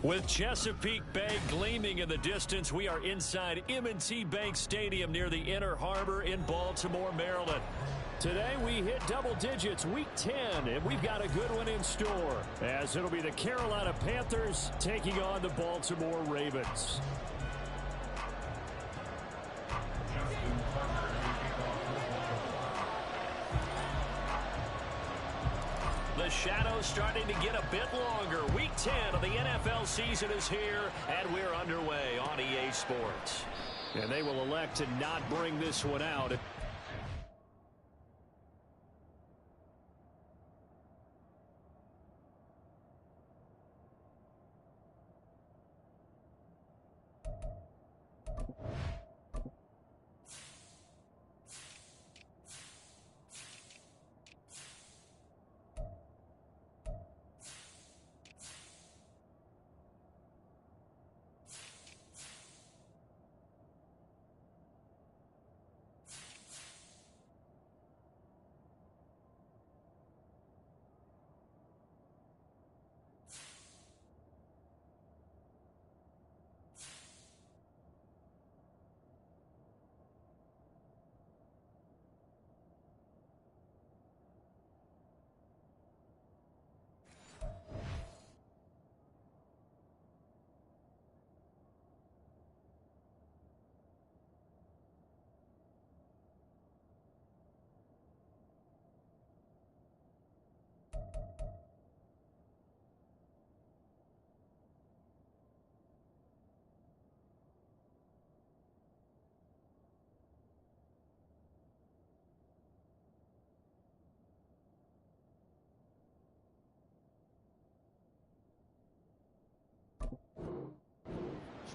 With Chesapeake Bay gleaming in the distance, we are inside M&T Bank Stadium near the Inner Harbor in Baltimore, Maryland. Today we hit double digits, week 10, and we've got a good one in store, as it'll be the Carolina Panthers taking on the Baltimore Ravens. The shadow's starting to get a bit longer. Week 10 of the NFL season is here, and we're underway on EA Sports. And they will elect to not bring this one out.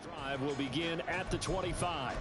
Drive will begin at the 25.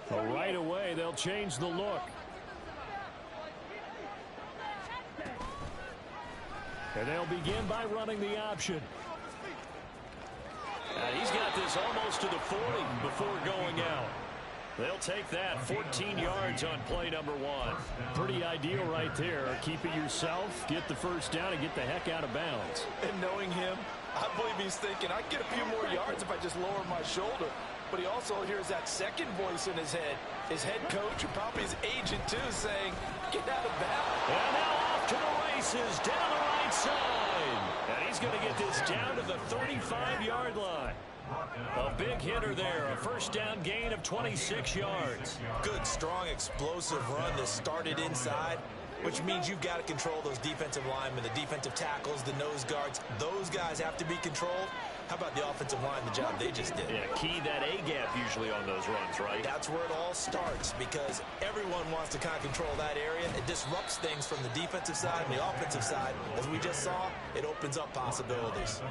Right away, they'll change the look. And they'll begin by running the option. And he's got this almost to the 40 before going out. They'll take that 14 yards on play number 1. Pretty ideal right there. Keep it yourself, get the first down, and get the heck out of bounds. And knowing him, I believe he's thinking, I can get a few more yards if I just lower my shoulder. But he also hears that second voice in his head. His head coach and probably his agent, too, saying, get out of bounds. And now off to the races down the right side. And he's going to get this down to the 35-yard line. A big hitter there, a first down gain of 26 yards. Good, strong, explosive run that started inside, which means you've got to control those defensive linemen, the defensive tackles, the nose guards. Those guys have to be controlled. How about the offensive line, the job they just did? Yeah, key that A-gap usually on those runs, right? That's where it all starts, because everyone wants to kind of control that area. It disrupts things from the defensive side and the offensive side. As we just saw, it opens up possibilities.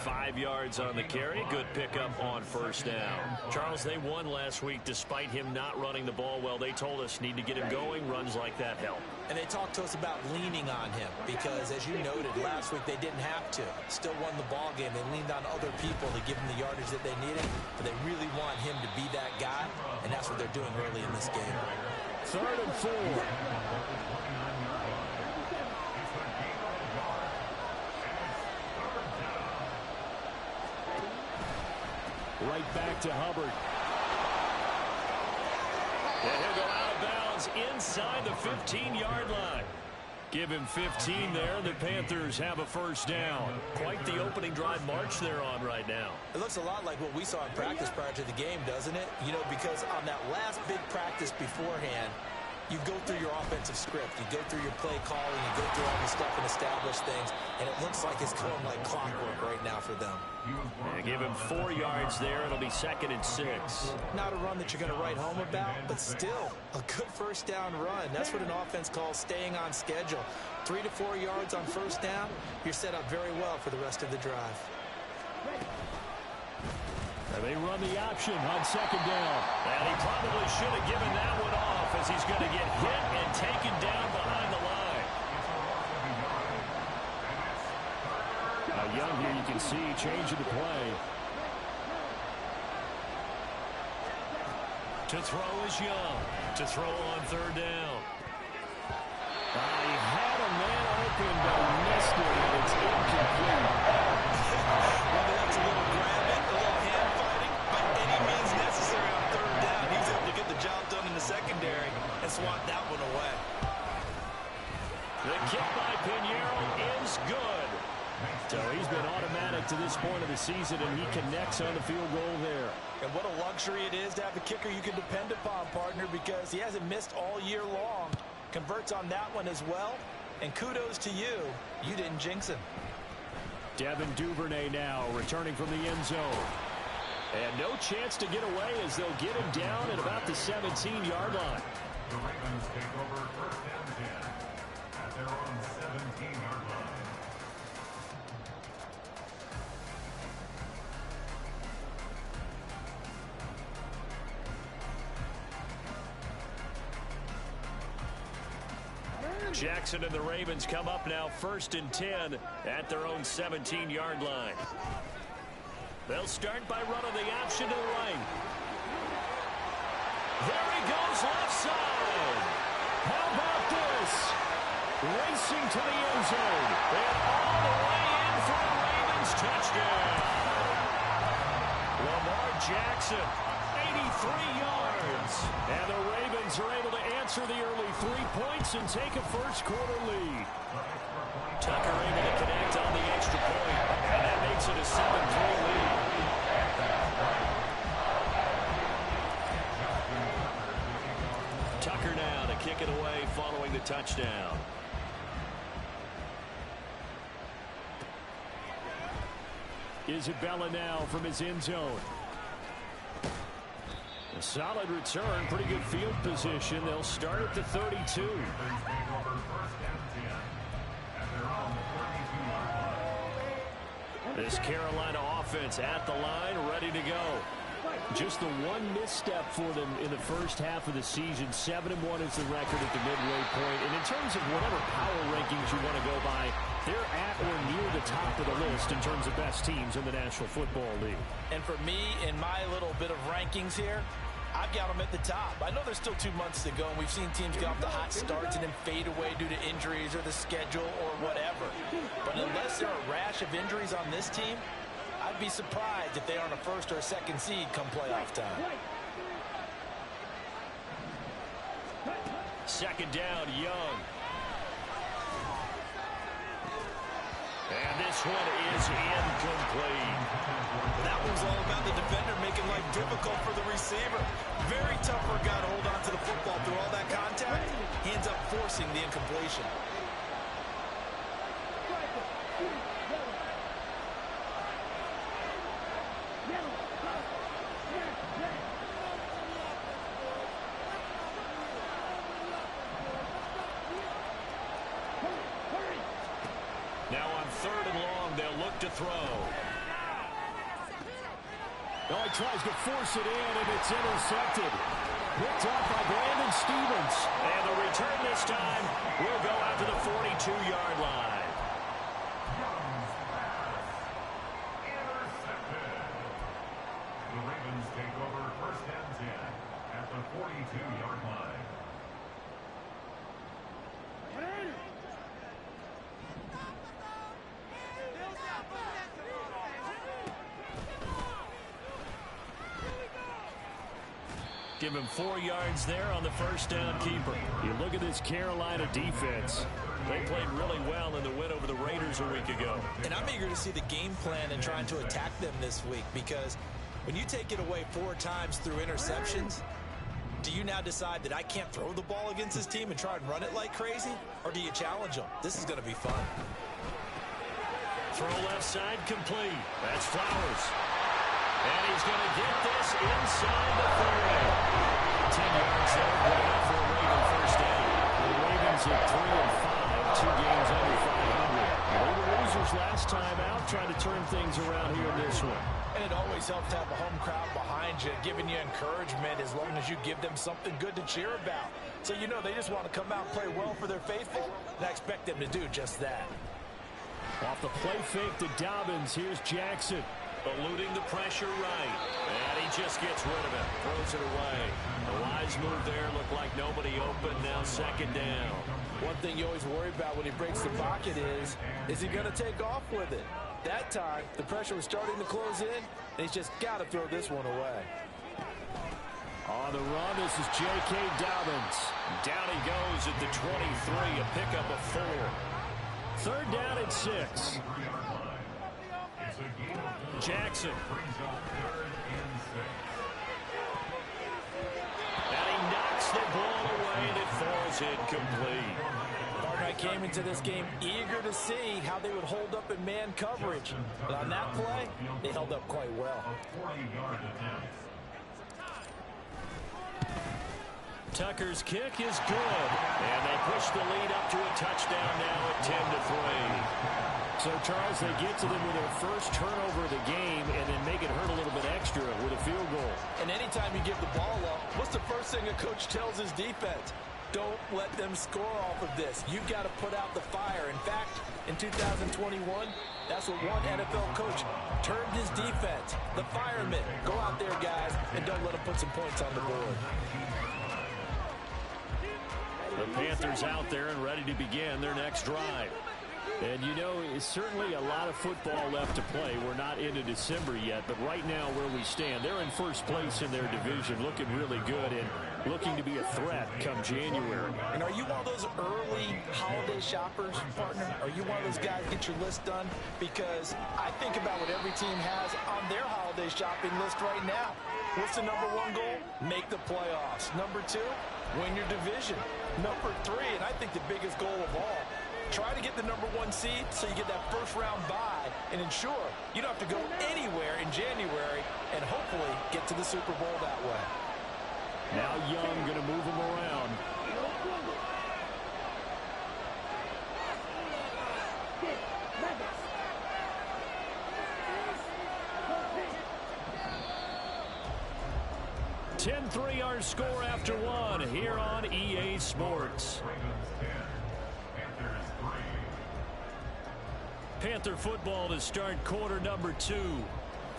5 yards on the carry. Good pickup on first down. Charles, they won last week despite him not running the ball well. They told us need to get him going. Runs like that help. And they talked to us about leaning on him because, as you noted, last week they didn't have to. Still won the ball game. They leaned on other people to give them the yardage that they needed. But they really want him to be that guy, and that's what they're doing early in this game. 3rd and 4. Right back to Hubbard. And he'll go out of bounds inside the 15-yard line. Give him 15 there. The Panthers have a first down. Quite the opening drive march they're on right now. It looks a lot like what we saw in practice prior to the game, doesn't it? You know, because on that last big practice beforehand, You go through your offensive script. You go through your play calling. You go through all the stuff and establish things. And it looks like it's going like clockwork right now for them. Give him 4 yards there. It'll be 2nd and 6. Not a run that you're going to write home about, but still a good first down run. That's what an offense calls staying on schedule. 3 to 4 yards on first down. You're set up very well for the rest of the drive. And they run the option on 2nd down. And he probably should have given that one off as he's going to get hit and taken down behind the line. Now Young here, you can see changing the play. To throw is Young. To throw on 3rd down. He had a man open, but missed it, and it's incomplete. Whether that's a little grabbing, a little hand fighting, by any means necessary on 3rd down, he's able to get the job done in the secondary and swat that one away. The kick by Pinheiro is good. So he's been automatic to this point of the season, and he connects on the field goal there. And what a luxury it is to have a kicker you can depend upon, partner, because he hasn't missed all year long. Converts on that one as well. And kudos to you. You didn't jinx him. Devin Duvernay now returning from the end zone. And no chance to get away as they'll get him down at about the 17-yard line. The Ravens take over 1st and 10 at their own 17-yard line. Jackson and the Ravens come up now 1st and 10 at their own 17-yard line. They'll start by running the option to the right. There he goes left side. How about this? Racing to the end zone. And all the way in for a Ravens touchdown. Lamar Jackson, 83 yards. And the Ravens are able to answer the early 3 points and take a first-quarter lead. Tucker able to connect on the extra point, and that makes it a 7-3 lead. Tucker now to kick it away following the touchdown. Isabella now from his end zone. A solid return, pretty good field position. They'll start at the 32. This Carolina offense at the line, ready to go. Just the one misstep for them in the first half of the season. 7-1 is the record at the midway point. And in terms of whatever power rankings you want to go by, they're at or near the top of the list in terms of best teams in the National Football League. And for me, in my little bit of rankings here, I've got them at the top. I know there's still 2 months to go, and we've seen teams get off the hot starts and then fade away due to injuries or the schedule or whatever. But unless there are a rash of injuries on this team, I'd be surprised if they aren't a 1st or a 2nd seed come playoff time. 2nd down, Young. And this one is incomplete. That one's all about the defender making life difficult for the receiver. Very tough for a guy to hold on to the football through all that contact. He ends up forcing the incompletion. Now on 3rd and long, they'll look to throw. Oh, he tries to force it in, and it's intercepted. Picked up by Brandon Stevens. And the return this time will go out to the 42-yard line. Intercepted. The Ravens take over 1st and 10 at the 42-yard line. Give him 4 yards there on the first down keeper. You look at this Carolina defense. They played really well in the win over the Raiders a week ago. And I'm eager to see the game plan and trying to attack them this week, because when you take it away 4 times through interceptions, Do you now decide that I can't throw the ball against this team and try and run it like crazy? Or do you challenge them? This is going to be fun. Throw left side complete. That's Flowers. And he's going to get this inside the 30. 10 yards there, good enough for a Raven first down. The Ravens at 3-5, 2 games under 500. They were losers last time out, trying to turn things around here in this one. And it always helps to have a home crowd behind you, giving you encouragement as long as you give them something good to cheer about. So you know they just want to come out and play well for their faithful, and I expect them to do just that. Off the play fake to Dobbins, here's Jackson. Eluding the pressure right. And he just gets rid of it. Throws it away. The wise move there. Looked like nobody open. Now second down. One thing you always worry about when he breaks the pocket is he going to take off with it? That time, the pressure was starting to close in, and he's just got to throw this one away. On the run, this is J.K. Dobbins. Down he goes at the 23, a pickup of 4. Third down at 6. Jackson. And he knocks the ball away, and it falls incomplete. I came into this game eager to see how they would hold up in man coverage. But on that play, they held up quite well. Tucker's kick is good. And they push the lead up to a touchdown now at 10-3. So, Charles, they get to them with their first turnover of the game and then make it hurt a little bit extra with a field goal. And anytime you give the ball up, what's the first thing a coach tells his defense? Don't let them score off of this. You've got to put out the fire. In fact, in 2021, that's what one NFL coach termed his defense. The firemen. Go out there, guys, and don't let them put some points on the board. The Panthers out there and ready to begin their next drive. And, you know, it's certainly a lot of football left to play. We're not into December yet, but right now where we stand, they're in first place in their division, looking really good and looking to be a threat come January. And are you one of those early holiday shoppers, partner? Are you one of those guys get your list done? Because I think about what every team has on their holiday shopping list right now. What's the number 1 goal? Make the playoffs. Number 2, win your division. Number 3, and I think the biggest goal of all, try to get the number 1 seed so you get that first round bye and ensure you don't have to go anywhere in January and hopefully get to the Super Bowl that way. Now Young going to move him around. (10-3) our score after 1 here on EA Sports. Panther football to start quarter number 2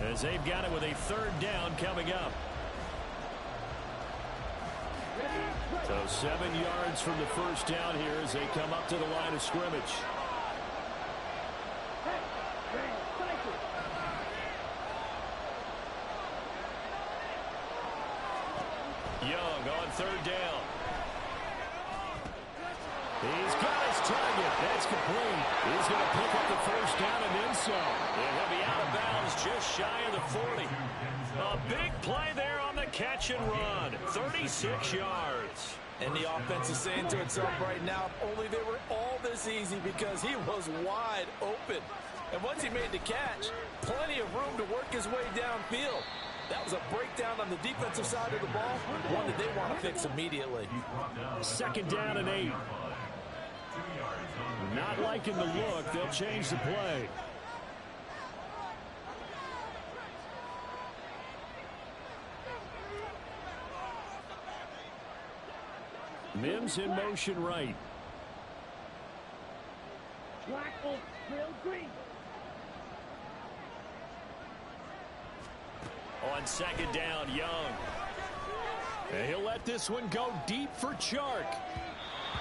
as they've got it with a third down coming up. So 7 yards from the first down here as they come up to the line of scrimmage. Young on third down. He's got his target. That's complete. He's going to pick up the first down and then some. And he'll be out of bounds just shy of the 40. A big play there on the catch and run. 36 yards. And the offense is saying to itself right now, if only they were all this easy, because he was wide open. And once he made the catch, plenty of room to work his way downfield. That was a breakdown on the defensive side of the ball, one that they want to fix immediately. Second down and 8. Not liking the look. They'll change the play. Mims in motion right. On second down, Young. And he'll let this one go deep for Chark.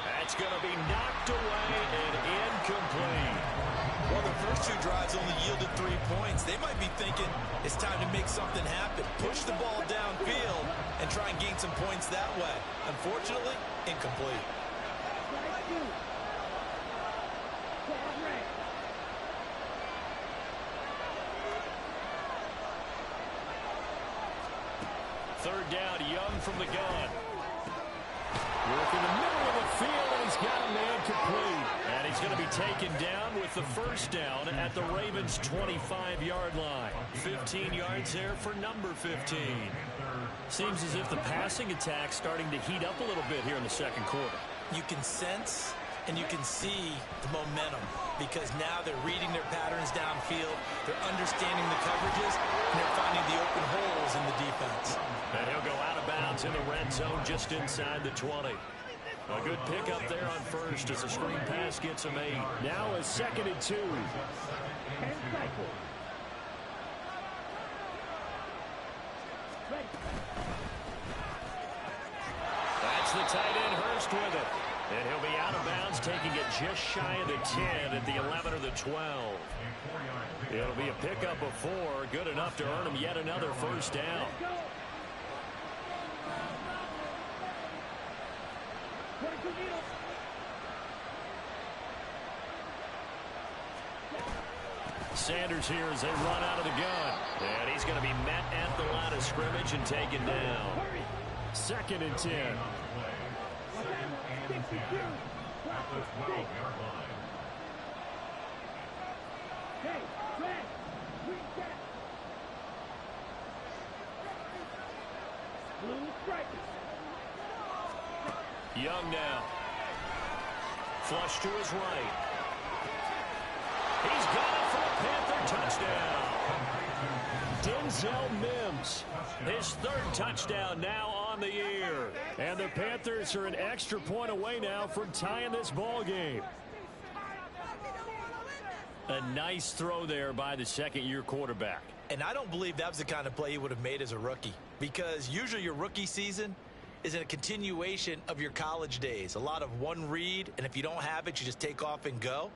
That's going to be knocked away and incomplete. Well, the first 2 drives only yielded 3 points. They might be thinking it's time to make something happen. Push the ball downfield and try and gain some points that way. Unfortunately, incomplete. Third down, Young from the gun. Working the middle of the field, and he's got a man complete. And he's going to be taken down with the first down at the Ravens' 25-yard line. 15 yards there for number 15. Seems as if the passing attack's starting to heat up a little bit here in the second quarter. You can sense and you can see the momentum because now they're reading their patterns downfield, they're understanding the coverages, and they're finding the open holes in the defense. And he'll go out of bounds in the red zone just inside the 20. A good pickup there on first as a screen pass gets him 8. Now a 2nd and 2. That's the tight end Hurst with it. And he'll be out of bounds, taking it just shy of the 10 at the 11 or the 12. It'll be a pickup of 4, good enough to earn him yet another first down. Sanders here as they run out of the gun. And he's going to be met at the line of scrimmage and taken down. 2nd and 10. At the 12-yard line. Young now. Flush to his right. He's got it for a Panther touchdown. Denzel Mims, his 3rd touchdown now on the year. And the Panthers are an extra point away now from tying this ball game. A nice throw there by the second-year quarterback. And I don't believe that was the kind of play he would have made as a rookie because usually your rookie season is in a continuation of your college days. A lot of one read, and if you don't have it, you just take off and go.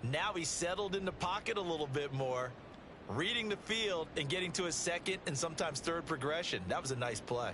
Now he's settled in the pocket a little bit more, reading the field and getting to his 2nd and sometimes 3rd progression. That was a nice play.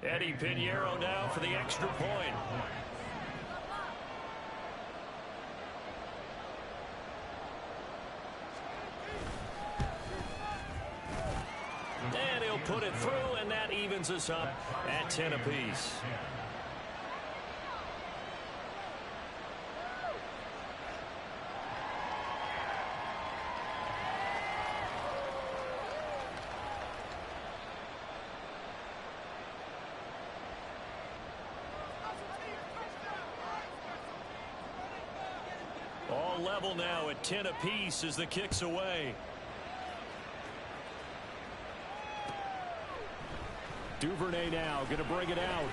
Eddie Pinheiro now for the extra point. And he'll put it through, and that evens us up at 10 apiece. All level now at 10 apiece as the kick's away. Duvernay now going to bring it out.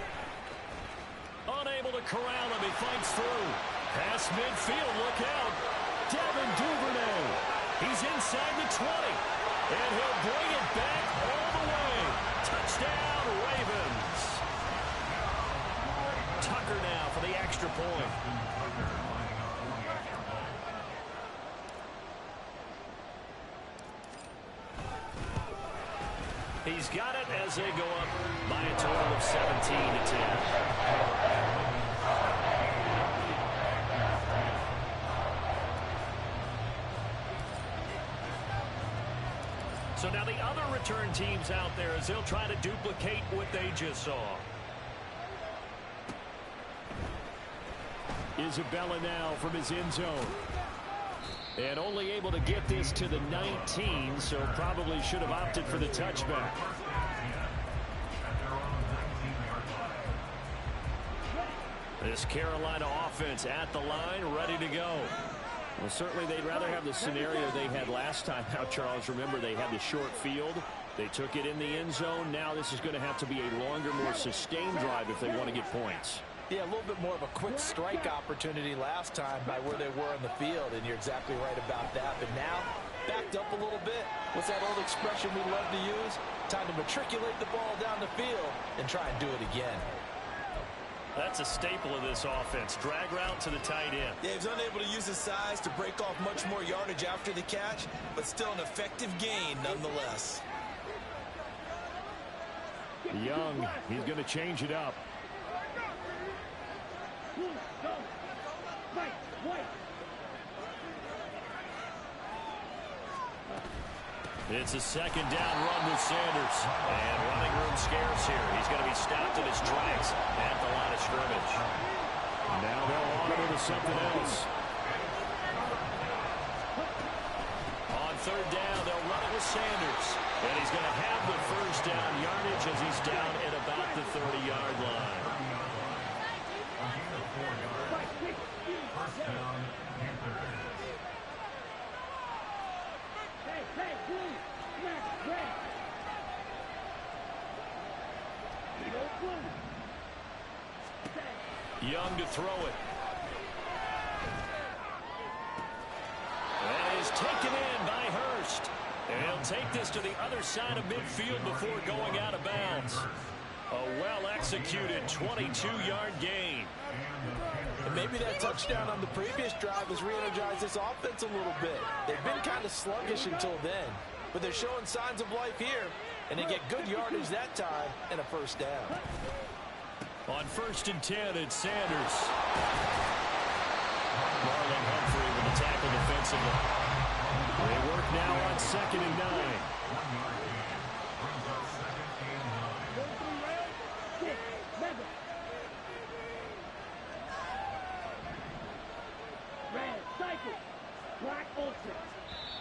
Unable to corral him. He fights through. Pass midfield. Look out. Devin Duvernay. He's inside the 20. And he'll bring it back all the way. Touchdown, Ravens. Tucker now for the extra point. He's got it as they go up by a total of 17-10. So now the other return teams out there as they'll try to duplicate what they just saw. Isabella now from his end zone. And only able to get this to the 19, so probably should have opted for the touchback. This Carolina offense at the line, ready to go. Well, certainly they'd rather have the scenario they had last time out, Charles. Remember, they had the short field. They took it in the end zone. Now this is going to have to be a longer, more sustained drive if they want to get points. Yeah, a little bit more of a quick strike opportunity last time by where they were in the field, and you're exactly right about that. But now, backed up a little bit. What's that old expression we love to use? Time to matriculate the ball down the field and try and do it again. That's a staple of this offense. Drag route to the tight end. Yeah, he's unable to use his size to break off much more yardage after the catch, but still an effective gain nonetheless. Young, he's going to change it up. It's a second down run with Sanders. And running room scarce here. He's going to be stopped in his tracks at the line of scrimmage. Now they'll audible to something else. On third down, they'll run it with Sanders. And he's going to have the first down yardage as he's down at about the 30-yard line. First down, Panthers. Young to throw it. And is taken in by Hurst. And he'll take this to the other side of midfield before going out of bounds. A well-executed 22-yard gain. And maybe that touchdown on the previous drive has re-energized this offense a little bit. They've been kind of sluggish until then, but they're showing signs of life here, and they get good yardage that time and a first down. On 1st and 10, it's Sanders. Marlon Humphrey with the tackle defensively. They work now on 2nd and 9.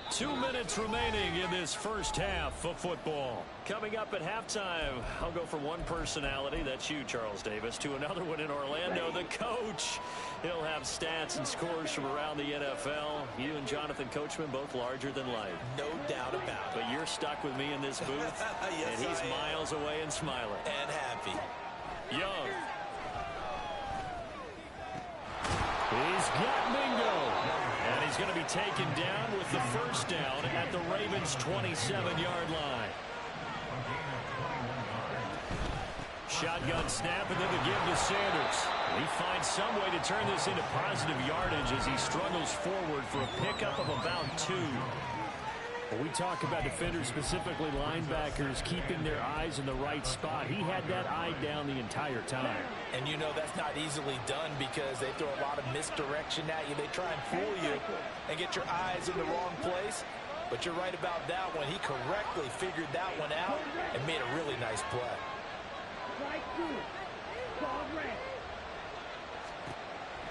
2 minutes remaining in this first half of football. Coming up at halftime, I'll go from one personality, that's you, Charles Davis, to another one in Orlando, the coach. He'll have stats and scores from around the NFL. You and Jonathan Coachman both larger than life. No doubt about it. But you're stuck with me in this booth, yes, and he's miles away and smiling. And happy. Young. He's got Mingo. And he's going to be taken down with the first down at the Ravens' 27-yard line. Shotgun snap and then the give to Sanders. He finds some way to turn this into positive yardage as he struggles forward for a pickup of about 2. When we talk about defenders, specifically linebackers, keeping their eyes in the right spot, he had that eye down the entire time. And you know that's not easily done because they throw a lot of misdirection at you. They try and fool you and get your eyes in the wrong place. But you're right about that one. He correctly figured that one out and made a really nice play.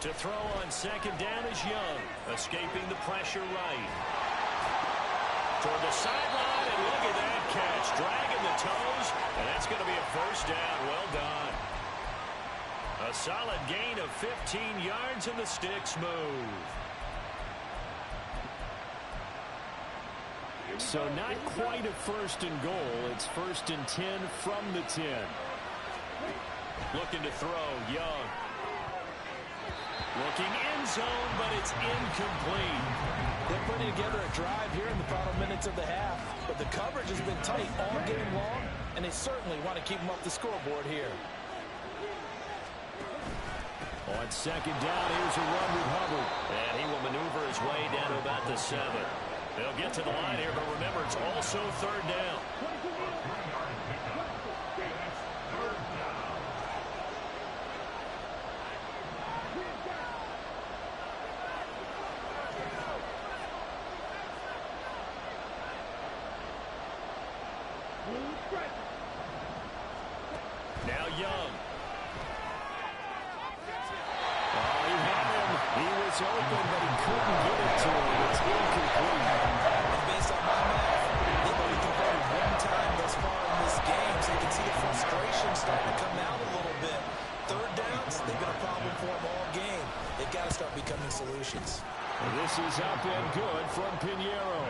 To throw on 2nd down is Young, escaping the pressure right. Toward the sideline, and look at that catch. Dragging the toes, and that's going to be a first down. Well done. A solid gain of 15 yards, and the sticks move. So not quite a 1st and goal. It's 1st and 10 from the 10. Looking to throw, Young. Looking end zone, but it's incomplete. They're putting together a drive here in the final minutes of the half, but the coverage has been tight all game long, and they certainly want to keep them up the scoreboard here. On 2nd down, here's a run with Hubbard. And he will maneuver his way down to about the 7. They'll get to the line here, but remember, it's also 3rd down. It's open, but he couldn't get it to him. It's incomplete. And based on my math, they've only converted one time thus far in this game, so you can see the frustration starting to come out a little bit. Third downs, they've been a problem for them all game. They've got to start becoming solutions. This is up and good from Pinheiro.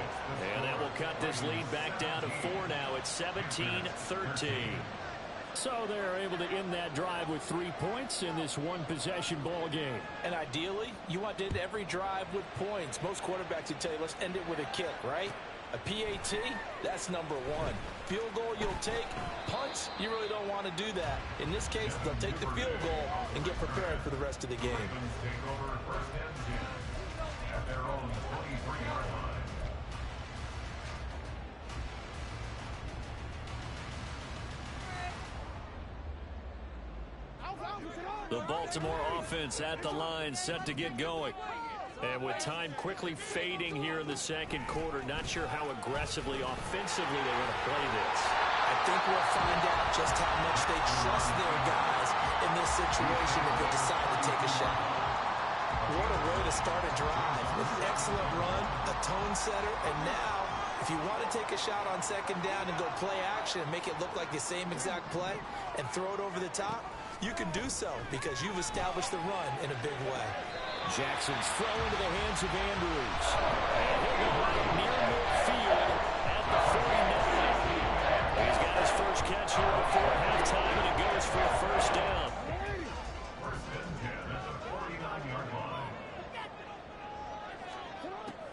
And that will cut this lead back down to 4 now. It's 17-13. So they're able to end that drive with 3 points in this one-possession ball game. And ideally, you want to end every drive with points. Most quarterbacks would tell you, let's end it with a kick, right? A PAT, that's number one. Field goal you'll take. Punts, you really don't want to do that. In this case, they'll take the field goal and get prepared for the rest of the game. Take over first and 10 at their own 23-yard line. The Baltimore offense at the line, set to get going. And with time quickly fading here in the second quarter, not sure how aggressively, offensively they want to play this. I think we'll find out just how much they trust their guys in this situation if they decide to take a shot. What a way to start a drive. An excellent run, a tone setter, and now, if you want to take a shot on second down and go play action and make it look like the same exact play and throw it over the top, you can do so because you've established the run in a big way. Jackson's throw into the hands of Andrews. And he'll go right near midfield at the 49. He's got his first catch here before halftime, and it goes for a first down. First and 10 at the 49-yard line.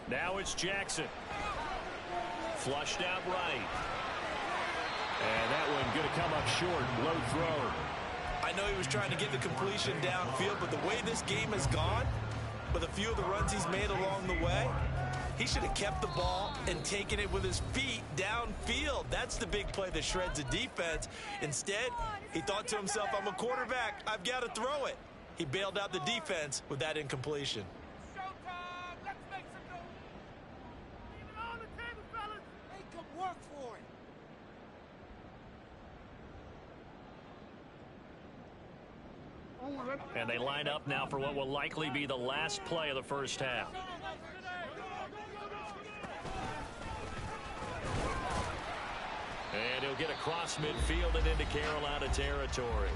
Now it's Jackson. Flushed out right. And that one going to come up short. Low throw. I know he was trying to get the completion downfield, but the way this game has gone, with a few of the runs he's made along the way, he should have kept the ball and taken it with his feet downfield. That's the big play that shreds a defense. Instead, he thought to himself, I'm a quarterback. I've got to throw it. He bailed out the defense with that incompletion. Showtime! Let's make some noise! Leave it on the table, fellas! Make them work for it! And they line up now for what will likely be the last play of the first half. And he'll get across midfield and into Carolina territory.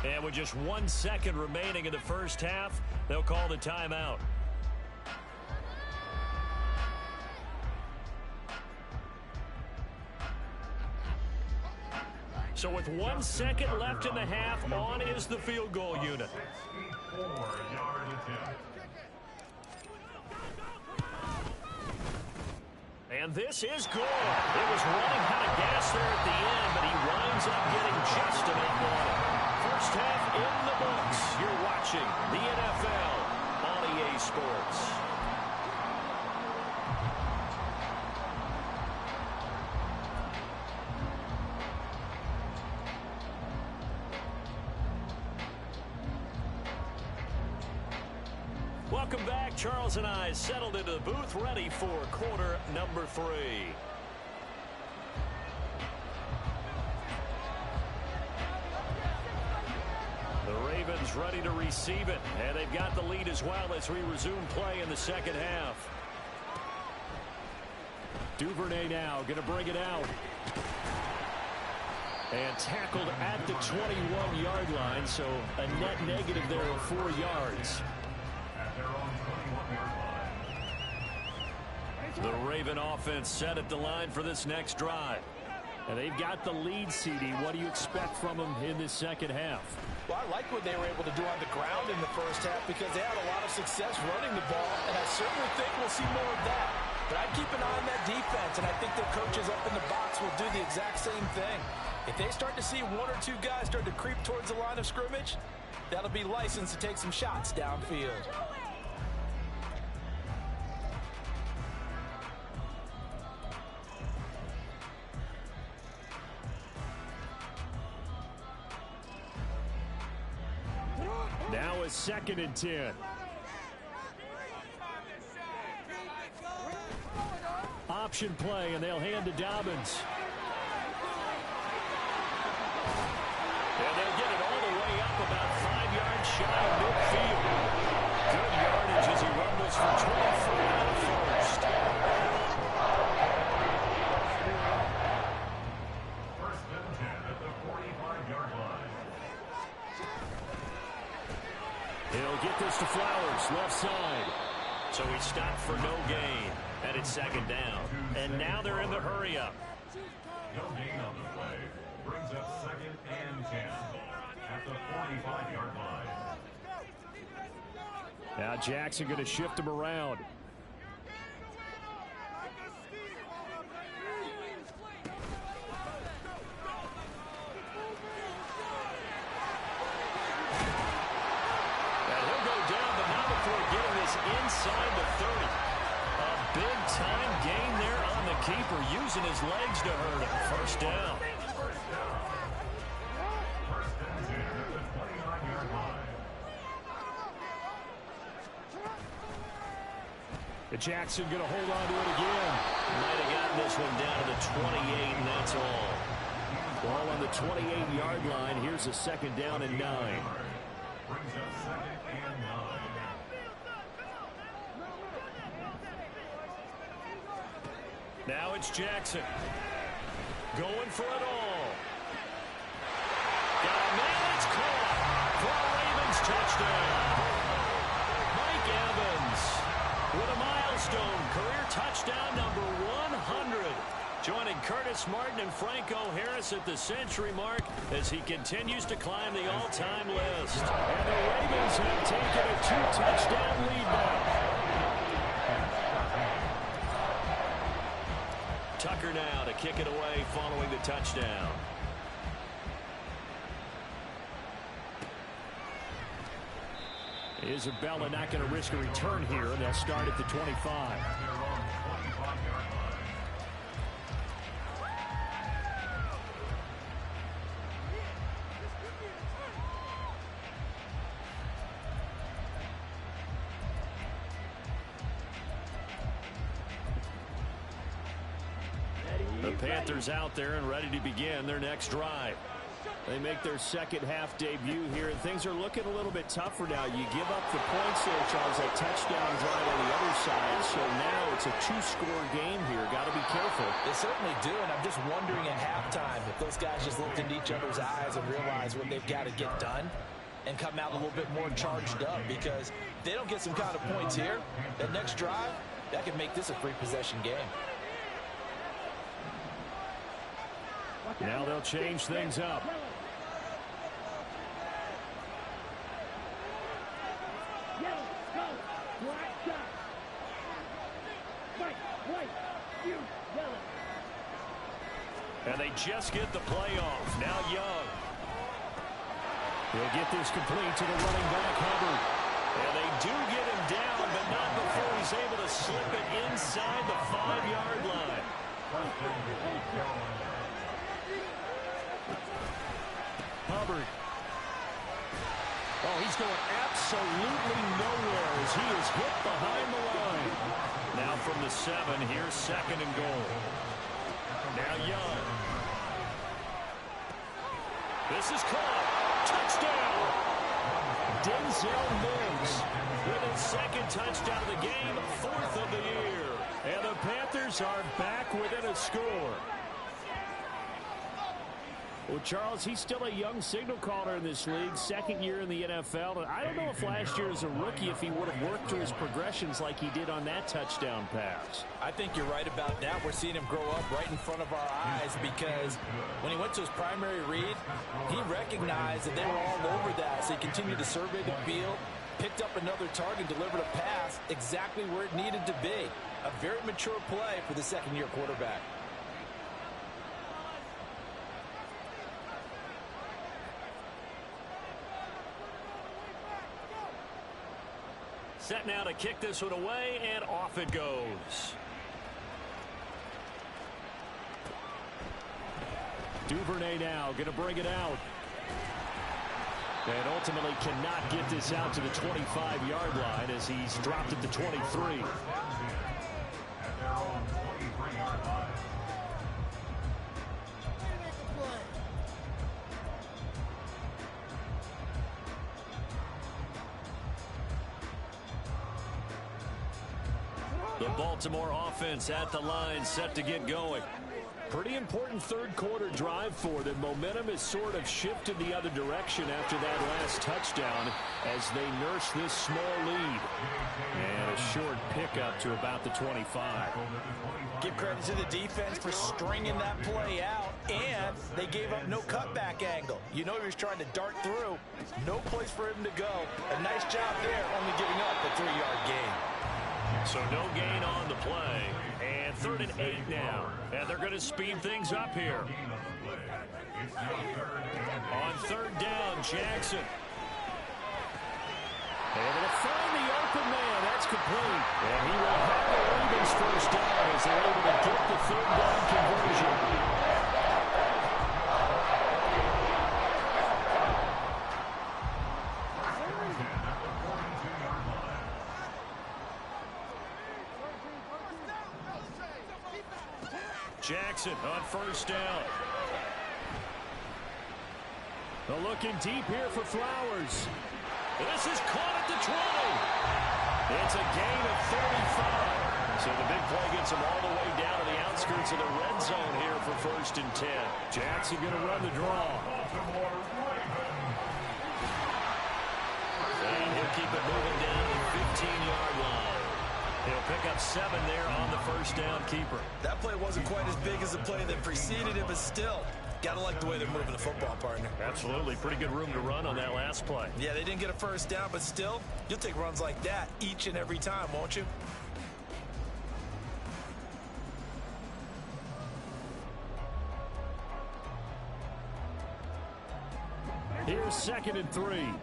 And with just 1 second remaining in the first half, they'll call the timeout. So with 1 second left in the half, on is the field goal unit. 64-yard attempt. And this is good. It was running out of gas there at the end, but he winds up getting just enough on it. First half in the books. You're watching the NFL on EA Sports. Welcome back. Charles and I settled into the booth, ready for quarter number 3. The Ravens ready to receive it, and they've got the lead as well as we resume play in the second half. Duvernay now going to bring it out. And tackled at the 21-yard line, so a net negative there of 4 yards. The Raven offense set at the line for this next drive. And they've got the lead, CD. What do you expect from them in this second half? Well, I like what they were able to do on the ground in the first half because they had a lot of success running the ball, and I certainly think we'll see more of that. But I'd keep an eye on that defense, and I think their coaches up in the box will do the exact same thing. If they start to see 1 or 2 guys start to creep towards the line of scrimmage, that'll be license to take some shots downfield. Now it's 2nd and 10. Option play, and they'll hand to Dobbins. And they'll get it all the way up about 5 yards shy of midfield. Good yardage as he runs He'll get this to Flowers, left side. So he stopped for no gain, and it's second down. And now they're in the hurry-up. No gain on the play. Brings up 2nd and 10 at the 45-yard line. Now Jackson going to shift him around. Inside the 30. A big-time gain there on the keeper, using his legs to hurt him. First down. First and 10 at the 29-yard line. Jackson going to hold on to it again. Might have gotten this one down to the 28, and that's all. Ball on the 28-yard line. Here's a second down and 9. Brings up 2nd and 9. Now it's Jackson. Going for it all. Got a man, it's caught. For a Ravens touchdown. Mike Evans with a milestone. Career touchdown number 100. Joining Curtis Martin and Franco Harris at the century mark as he continues to climb the all-time list. And the Ravens have taken a 2-touchdown lead now. Tucker now to kick it away following the touchdown. Isabella not going to risk a return here. They'll start at the 25. The Panthers out there and ready to begin their next drive. They make their second half debut here, and things are looking a little bit tougher now. You give up the points there, Charles, a touchdown drive on the other side. So now it's a 2-score game here. Got to be careful. They certainly do, and I'm just wondering at halftime if those guys just looked into each other's eyes and realize what they've got to get done and come out a little bit more charged up, because if they don't get some kind of points here, that next drive, that could make this a free possession game. Now they'll change things up. And they just get the play off. Now Young. He'll get this complete to the running back, Hubbard. And they do get him down, but not before he's able to slip it inside the 5-yard line. Hubbard. Oh, he's going absolutely nowhere as he is hit behind the line. Now from the 7, here's 2nd and goal. Now Young. This is caught. Touchdown. Denzel Mims With his second touchdown of the game, 4th of the year. And the Panthers are back within a score. Well, Charles, he's still a young signal caller in this league, second year in the NFL. And I don't know if last year as a rookie, if he would have worked through his progressions like he did on that touchdown pass. I think you're right about that. We're seeing him grow up right in front of our eyes, because when he went to his primary read, he recognized that they were all over that. So he continued to survey the field, picked up another target, delivered a pass exactly where it needed to be. A very mature play for the second-year quarterback. Set now to kick this one away, and off it goes. Duvernay now going to bring it out. And ultimately cannot get this out to the 25-yard line as he's dropped at the 23. The Baltimore offense at the line, set to get going. Pretty important third quarter drive for them. Momentum has sort of shifted the other direction after that last touchdown as they nurse this small lead. And a short pickup to about the 25. Give credit to the defense for stringing that play out, and they gave up no cutback angle. You know he was trying to dart through. No place for him to go. A nice job there, only giving up a 3-yard gain. So no gain on the play. And 3rd and 8 now. And they're going to speed things up here. On 3rd down, Jackson. Able to find the open man. That's complete. And he will have the Ravens first down as they're able to get the 3rd down conversion. Jackson on 1st down. They're looking deep here for Flowers. This is caught at the 20. It's a gain of 35. So the big play gets him all the way down to the outskirts of the red zone here for 1st and 10. Jackson going to run the draw. And he'll keep it moving down to the 15-yard line. He'll pick up 7 there on the 1st down keeper. That play wasn't quite as big as the play that preceded it, but still, got to like the way they're moving the football, partner. Absolutely. Pretty good room to run on that last play. Yeah, they didn't get a 1st down, but still, you'll take runs like that each and every time, won't you? Here's 2nd and 3.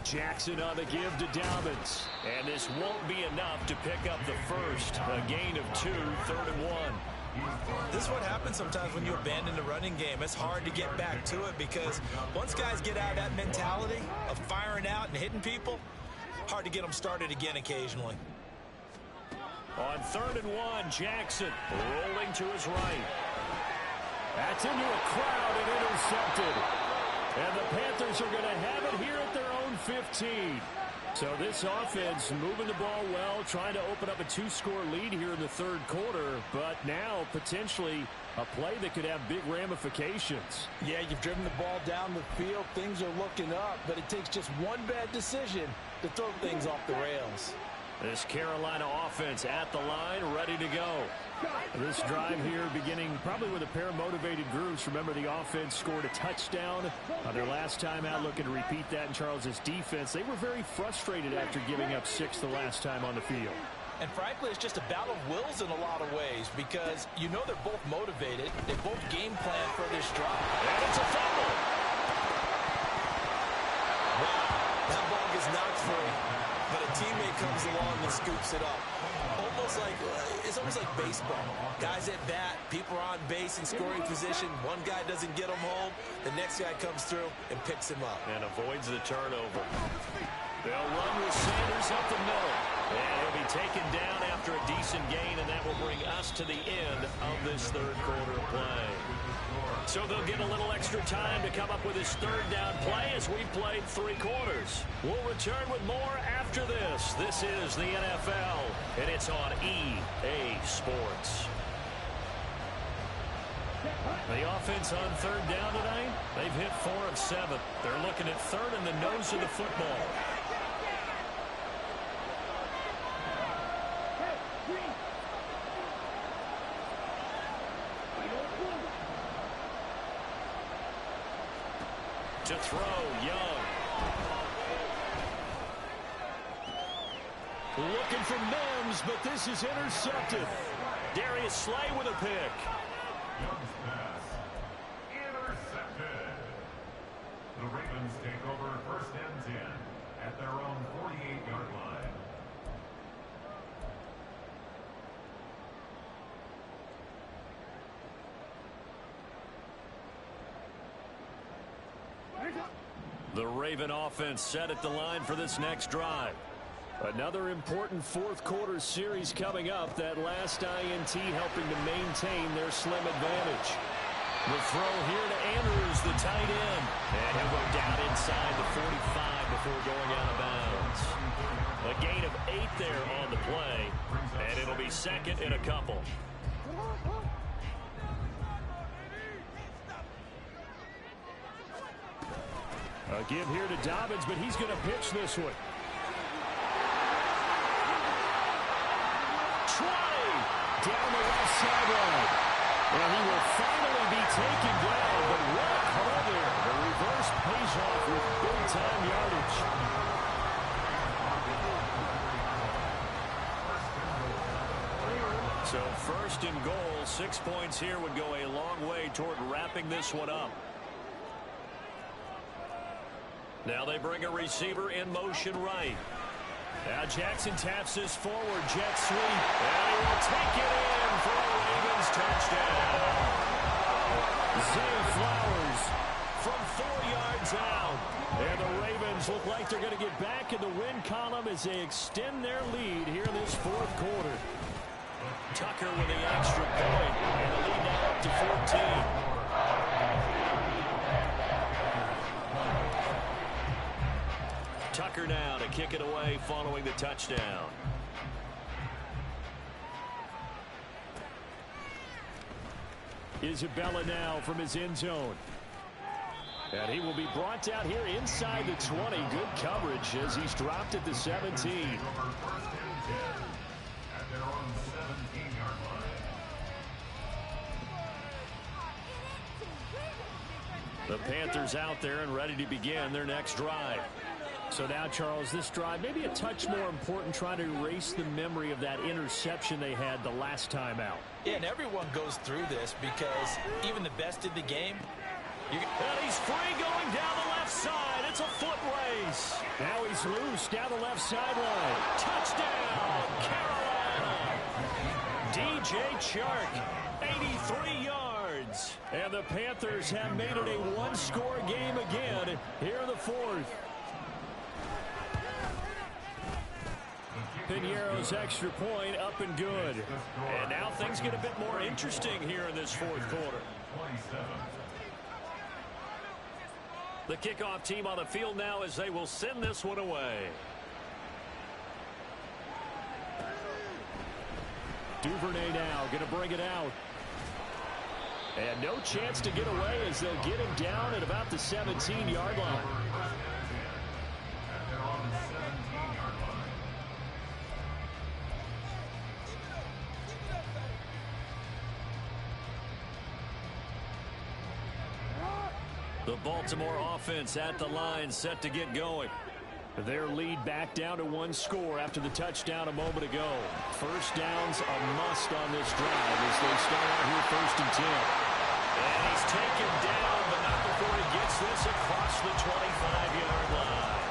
Jackson on the give to Dobbins. And this won't be enough to pick up the first. A gain of 2, 3rd and 1. This is what happens sometimes when you abandon the running game. It's hard to get back to it because once guys get out of that mentality of firing out and hitting people, hard to get them started again occasionally. On 3rd and 1, Jackson rolling to his right. That's into a crowd and intercepted. And the Panthers are going to have it here at their own 15. So this offense moving the ball well, trying to open up a 2-score lead here in the 3rd quarter, but now potentially a play that could have big ramifications. Yeah, you've driven the ball down the field. Things are looking up, but it takes just one bad decision to throw things off the rails. This Carolina offense at the line, ready to go. This drive here beginning probably with a pair of motivated groups. Remember, the offense scored a touchdown on their last time out, looking to repeat that in Charles's defense. They were very frustrated after giving up 6 the last time on the field. And frankly, it's just a battle of wills in a lot of ways because you know they're both motivated. They both game plan for this drive. And it's a fumble. Wow, that ball gets knocked free, but a teammate comes along and scoops it up. It's almost like baseball. Guys at bat, people are on base in scoring position. One guy doesn't get him home. The next guy comes through and picks him up. And avoids the turnover. They'll run with Sanders up the middle. And he'll be taken down after a decent gain, and that will bring us to the end of this 3rd quarter play. So they'll get a little extra time to come up with his 3rd down play as we've played 3 quarters. We'll return with more after this. This is the NFL, and it's on EA Sports. The offense on 3rd down tonight, they've hit 4 of 7. They're looking at 3rd in the nose of the football. To throw, Young. Looking for Mims, but this is intercepted. Darius Slay with a pick. Young's pass intercepted. The Ravens take over 1st and 10 at their own 48-yard line. The Raven offense set at the line for this next drive. Another important 4th quarter series coming up. That last INT helping to maintain their slim advantage. The throw here to Andrews, the tight end. And he'll go down inside the 45 before going out of bounds. A gain of 8 there on the play, and it'll be second in a couple. A give here to Dobbins, but he's going to pitch this one. 20 down the left sideline. And he will finally be taken down, but what a call there. The reverse pays off with big-time yardage. So first and goal, 6 points here would go a long way toward wrapping this one up. Now they bring a receiver in motion right. Now Jackson taps this forward, jet sweep, and he will take it in for a Ravens touchdown. Zay Flowers from 4 yards out. And the Ravens look like they're going to get back in the win column as they extend their lead here in this fourth quarter. Tucker with the extra point, and the lead now up to 14. Tucker now to kick it away following the touchdown. Isabella now from his end zone. And he will be brought down here inside the 20. Good coverage as he's dropped at the 17. The Panthers out there and ready to begin their next drive. So now, Charles, this drive maybe a touch more important, trying to erase the memory of that interception they had the last time out. Yeah, and everyone goes through this because even the best in the game, and he's free going down the left side. It's a foot race. Now he's loose down the left sideline. Touchdown, Carolina. DJ Chark, 83 yards. And the Panthers have made it a one-score game again here in the fourth. Piñeiro's extra point up and good. And now things get a bit more interesting here in this fourth quarter. The kickoff team on the field now as they will send this one away. Duvernay now going to bring it out. And no chance to get away as they'll get him down at about the 17-yard line. The Baltimore offense at the line, set to get going. Their lead back down to 1 score after the touchdown a moment ago. First down's a must on this drive as they start out here first and 10. And he's taken down, but not before he gets this across the 25-yard line.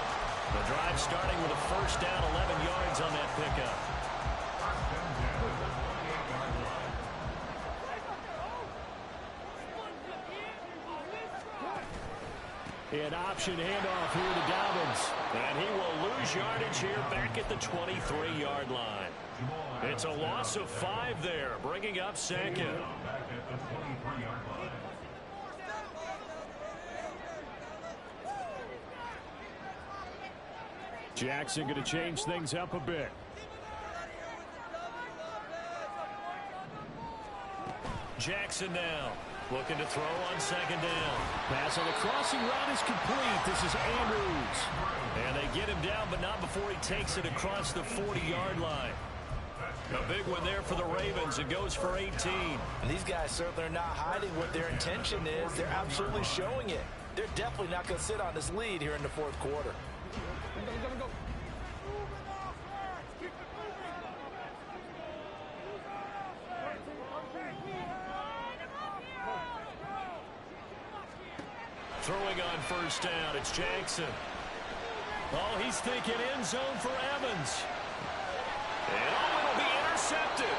The drive starting with a first down, 11 yards on that pickup. An option handoff here to Dobbins. And he will lose yardage here back at the 23-yard line. It's a loss of 5 there, bringing up second. Jackson going to change things up a bit. Jackson now looking to throw on second down. Pass on the crossing route is complete. This is Andrews. And they get him down, but not before he takes it across the 40-yard line. A big one there for the Ravens. It goes for 18. And these guys certainly are not hiding what their intention is. They're absolutely showing it. They're definitely not going to sit on this lead here in the fourth quarter. Throwing on first down, it's Jackson. Oh, he's thinking end zone for Evans. And it'll be intercepted.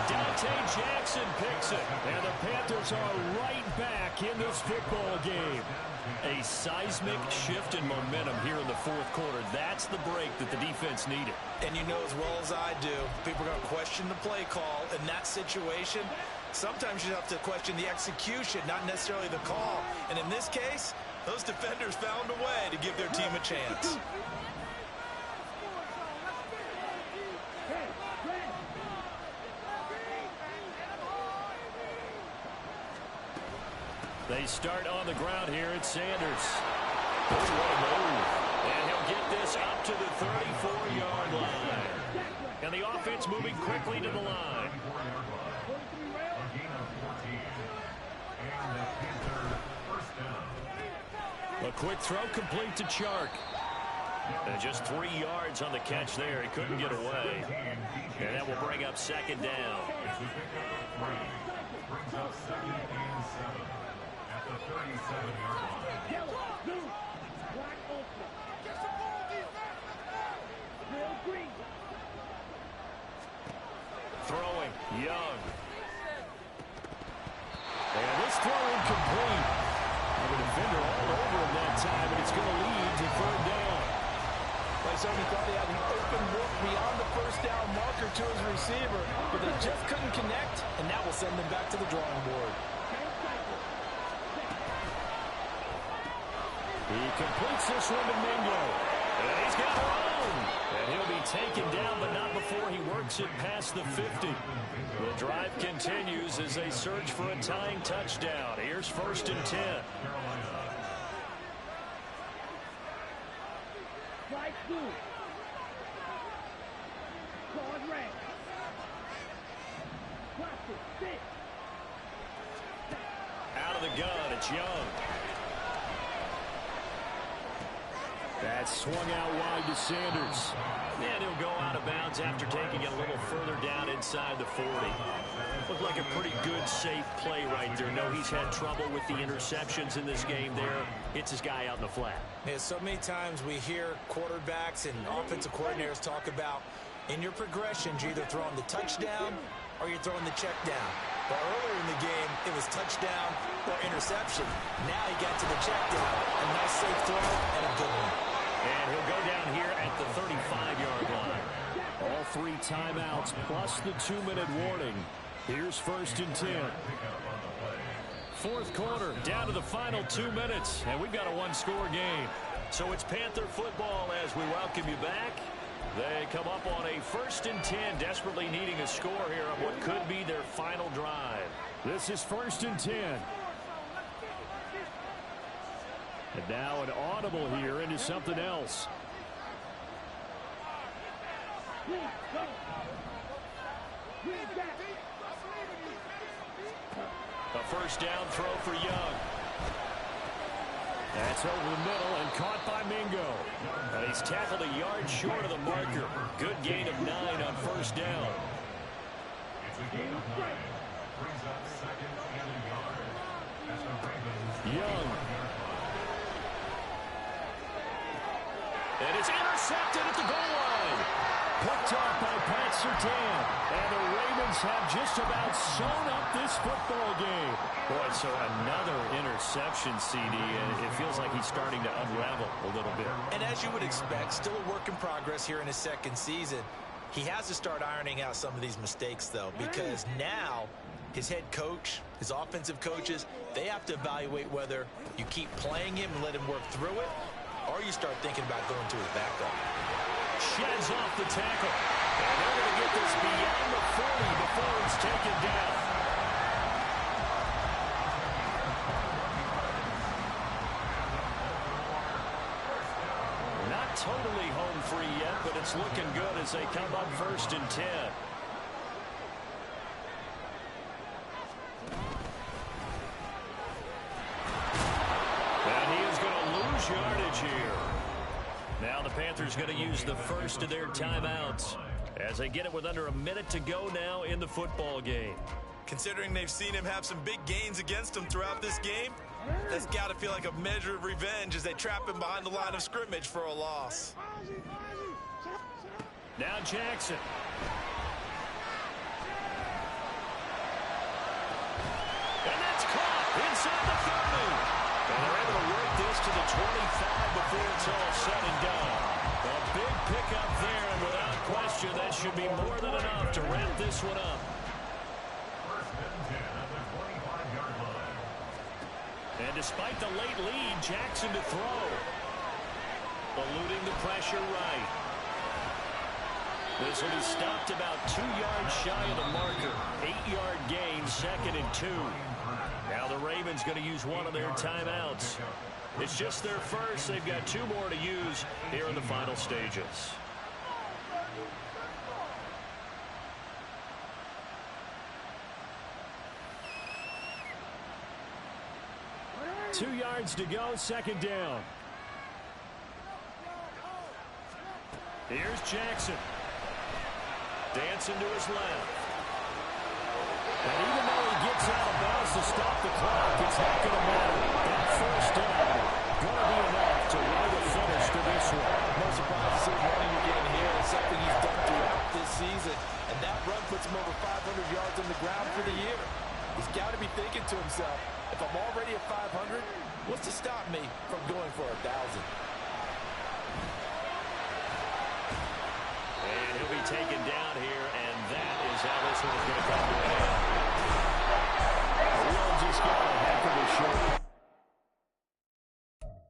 Dante Jackson picks it. And the Panthers are right back in this football game. A seismic shift in momentum here in the fourth quarter. That's the break that the defense needed. And you know as well as I do, people are going to question the play call in that situation. Sometimes you have to question the execution, not necessarily the call. And in this case, those defenders found a way to give their team a chance. They start on the ground here at Sanders. Oh, what a move. And he'll get this up to the 34-yard line. And the offense moving quickly to the line. A quick throw complete to Chark. And just 3 yards on the catch there. He couldn't get away. And that will bring up second down. Brings up 2nd and 7 at the 37-yard line. Throwing, Young. And this throw incomplete. The defender all over him that time, and it's going to lead to 3rd down. Well, he certainly thought he had an open look beyond the first down marker to his receiver, but they just couldn't connect, and that will send them back to the drawing board. He completes this one to Mingo. And he's got room. And he'll be taken down, but not before he works it past the 50. The drive continues as they search for a tying touchdown. Here's 1st and 10. Out of the gun, it's Young. That's swung out wide to Sanders. And he'll go out of bounds after taking it a little further down inside the 40. Looked like a pretty good, safe play right there. No, he's had trouble with the interceptions in this game there. Hits his guy out in the flat. Yeah, so many times we hear quarterbacks and offensive coordinators talk about in your progressions, you're either throwing the touchdown or you're throwing the check down. But earlier in the game, it was touchdown or interception. Now he got to the check down. A nice safe throw and a good one. And he'll go down here at the 35-yard line. All 3 timeouts plus the 2-minute warning. Here's 1st and 10. 4th quarter, down to the final 2 minutes. And we've got a 1-score game. So it's Panther football as we welcome you back. They come up on a 1st and 10, desperately needing a score here on what could be their final drive. This is 1st and 10. And now an audible here into something else. A 1st down throw for Young. That's over the middle and caught by Mingo. And he's tackled a yard short of the marker. Good gain of 9 on 1st down. It's a gain of 9. Brings up 2nd and a yard at the Ravens. Young. And it's intercepted at the goal line. Picked off by Pat Surtain. And the Ravens have just about sewn up this football game. Boy, so another interception, CD, and it feels like he's starting to unravel a little bit. And as you would expect, still a work in progress here in his 2nd season. He has to start ironing out some of these mistakes, though, because now his head coach, his offensive coaches, they have to evaluate whether you keep playing him and let him work through it, or you start thinking about going to his backup. Sheds off the tackle. And they're going to get this beyond the 40 before it's taken down. Not totally home free yet, but it's looking good as they come up 1st and 10. And he is going to lose yardage here. Now the Panthers going to use the first of their timeouts as they get it with under a minute to go now in the football game. Considering they've seen him have some big gains against him throughout this game, that's got to feel like a measure of revenge as they trap him behind the line of scrimmage for a loss. Now Jackson. And that's caught inside the 30. And they're able to work this to the 25 before it's all said and done. A big pickup there, and without question, that should be more than enough to wrap this one up. 1st and 10. And despite the late lead, Jackson to throw. Eluding the pressure right. This will be stopped about 2 yards shy of the marker. 8-yard gain, 2nd and 2. Now the Ravens going to use one of their timeouts. It's just their first. They've got 2 more to use here in the final stages. Two yards to go, 2nd down. Here's Jackson. Dancing to his left. And even though he gets out of bounds to stop the clock, it's not going to matter. That first down going to be enough to write a finish to this one. No surprise to see him running again here. It's something he's done throughout this season. And that run puts him over 500 yards on the ground for the year. He's got to be thinking to himself, if I'm already at 500, what's to stop me from going for 1,000? And he'll be taken down here, and that is how this one is going to come to an